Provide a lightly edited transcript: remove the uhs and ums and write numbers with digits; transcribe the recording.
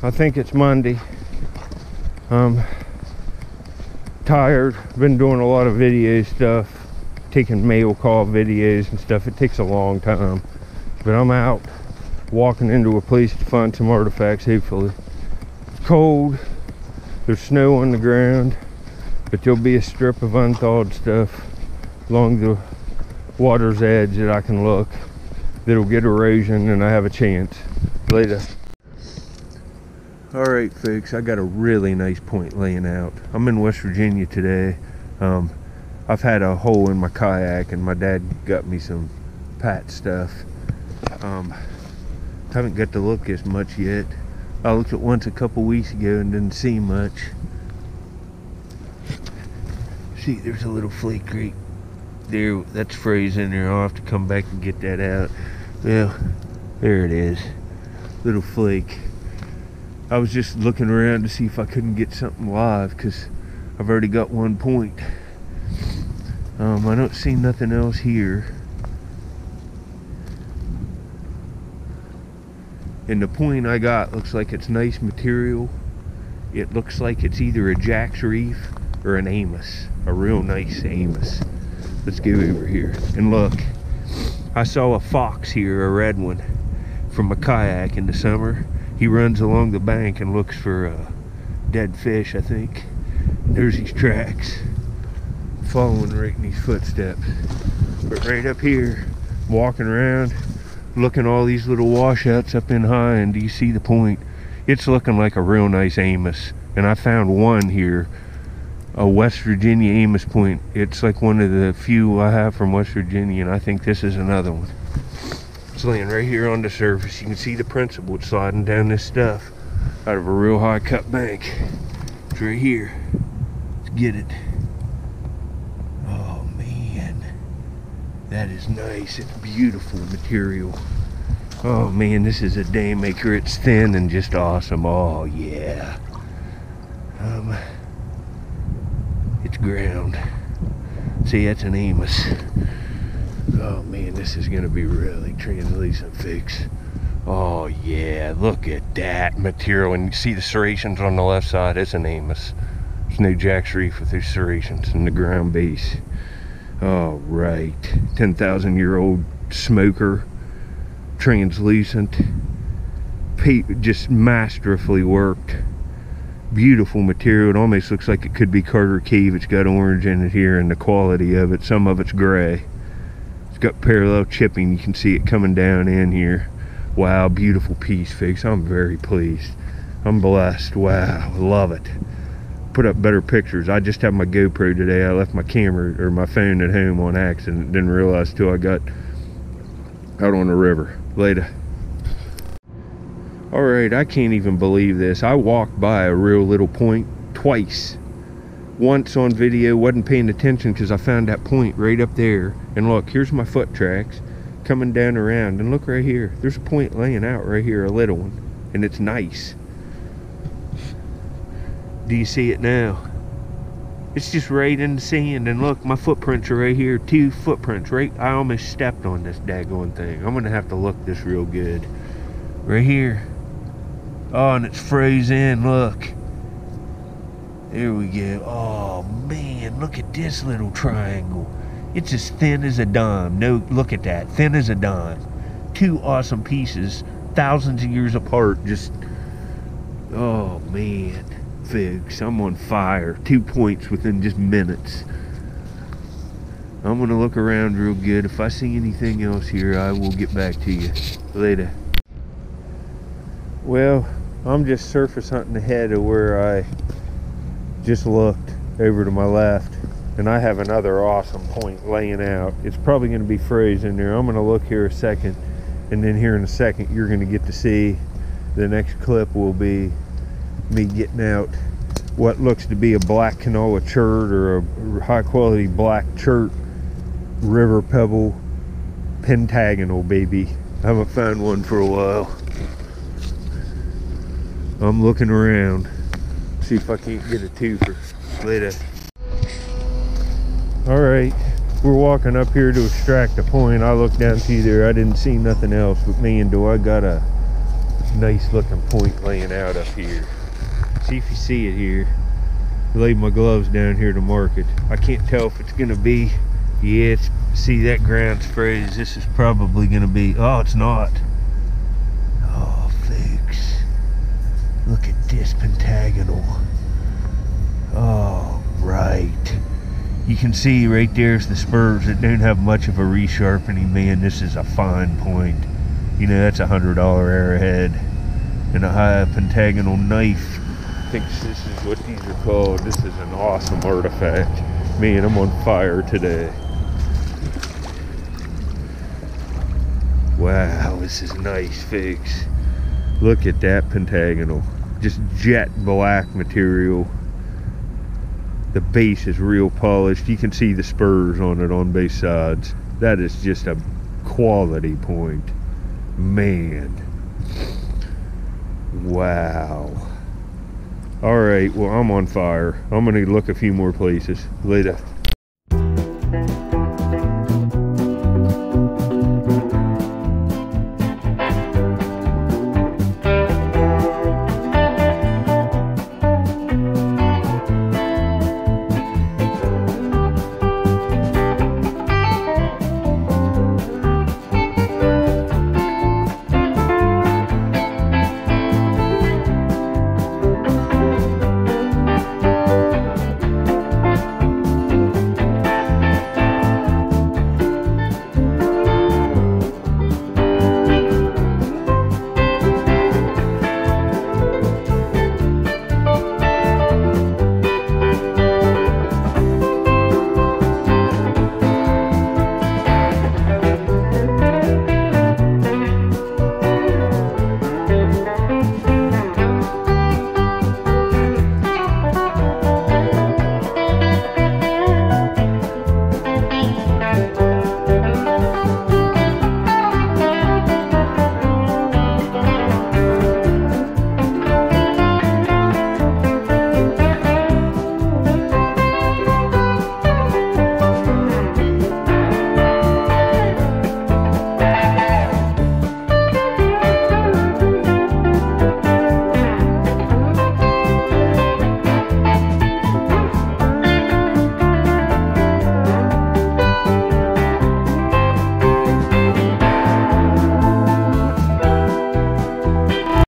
I think it's Monday. I'm tired. Been doing a lot of video stuff, taking mail call videos and stuff. It takes a long time, but I'm out walking into a place to find some artifacts, hopefully. It's cold, there's snow on the ground, but there'll be a strip of unthawed stuff along the water's edge that I can look that'll get erosion, and I have a chance. Later. Alright folks, I got a really nice point laying out. I'm in West Virginia today. I've had a hole in my kayak and my dad got me some pat stuff. Haven't got to look as much yet. I looked at once a couple weeks ago and didn't see much. See, there's a little flake right there. That's frozen in there. I'll have to come back and get that out. Well, there it is. Little flake. I was just looking around to see if I couldn't get something live, because I've already got one point. I don't see nothing else here. And the point I got looks like it's nice material. It looks like it's either a Jack's Reef or an Amos. A real nice Amos. Let's go over here and look. I saw a fox here, a red one, from a kayak in the summer. He runs along the bank and looks for dead fish, I think. There's these tracks. Following right in these footsteps. But right up here, walking around, looking all these little washouts up in high, and do you see the point? It's looking like a real nice Amos. And I found one here, a West Virginia Amos point. It's like one of the few I have from West Virginia, and I think this is another one. It's laying right here on the surface. You can see the principle. It's sliding down this stuff out of a real high cut bank. It's right here. Let's get it. Oh man, that is nice. It's beautiful material. Oh man, this is a day maker. It's thin and just awesome. Oh yeah. It's ground. See, that's an Amos. Oh man, this is gonna be really translucent, folks. Oh yeah, look at that material. And you see the serrations on the left side. It's an Amos. There's no Jack's Reef with those serrations in the ground base. All right, 10,000-year-old smoker, translucent, just masterfully worked. Beautiful material. It almost looks like it could be Carter Cave. It's got orange in it here, and the quality of it, some of it's gray. It's got parallel chipping. You can see it coming down in here. Wow, beautiful piece, folks. I'm very pleased. I'm blessed. Wow, love it. Put up better pictures. I just have my GoPro today. I left my camera or my phone at home on accident. Didn't realize till I got out on the river. Later. Alright, I can't even believe this. I walked by a real little point twice. Once on video, wasn't paying attention because I found that point right up there. And look, here's my foot tracks coming down around. And look right here. There's a point laying out right here, a little one. And it's nice. Do you see it now? It's just right in the sand. And look, my footprints are right here. 2 footprints, right? I almost stepped on this daggone thing. I'm going to have to look this real good. Right here. Oh, and it's frozen. Look. There we go. Oh man, look at this little triangle. It's as thin as a dime. No, look at that. Thin as a dime. 2 awesome pieces, thousands of years apart. Just, oh man, folks, I'm on fire. 2 points within just minutes. I'm gonna look around real good. If I see anything else here, I will get back to you later. Well, I'm just surface hunting ahead of where I just looked over to my left, and I have another awesome point laying out. It's probably going to be frozen there. I'm going to look here a second, and then here in a second you're going to get to see the next clip will be me getting out what looks to be a black canola chert, or a high quality black chert river pebble pentagonal, baby. I haven't found one for a while. I'm looking around, see if I can't get a twofer later. All right, we're walking up here to extract a point. I looked down through there, I didn't see nothing else, but man, do I got a nice looking point laying out up here. See if you see it here. I laid my gloves down here to mark it. I can't tell if it's gonna be, yeah, it's, see that ground's phrase. This is probably gonna be, oh, it's not. Oh, fix. Look at this pentagonal. Oh, right. You can see right there's the spurs that don't have much of a resharpening. Man, this is a fine point. You know, that's $100 arrowhead and a high pentagonal knife. I think this is what these are called. This is an awesome artifact. Man, I'm on fire today. Wow, this is nice, figs. Look at that pentagonal. Just jet black material. The base is real polished. You can see the spurs on it on both sides. That is just a quality point. Man. Wow. Alright, well, I'm on fire. I'm gonna look a few more places. Later.